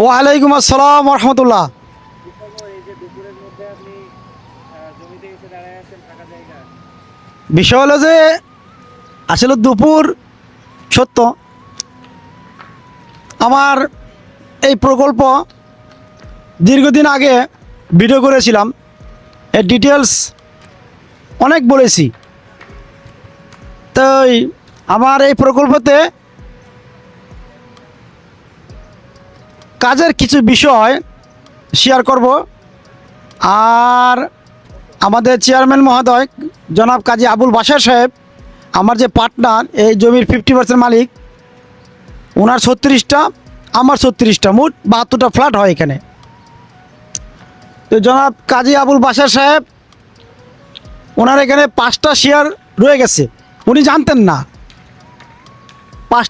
ওয়ালাইকুম আসসালাম রহমতুল্লাহ। বিষয় হলো যে আসলে দুপুর সত্য আমার এই প্রকল্প দীর্ঘদিন আগে ভিডিও করেছিলাম, এর ডিটেলস অনেক বলেছি। তাই আমার এই প্রকল্পতে কাজের কিছু বিষয় শেয়ার করব। আর আমাদের চেয়ারম্যান মহোদয় জনাব কাজী আবুল বাশার সাহেব, আমার যে পার্টনার, এই জমির 50% মালিক, ওনার 36টা, আমার 36টা, মোট 72টা ফ্ল্যাট হয় এখানে। তো জনাব কাজী আবুল বাশার সাহেব, ওনার এখানে 5টা শেয়ার রয়ে গেছে, উনি জানতেন না। 5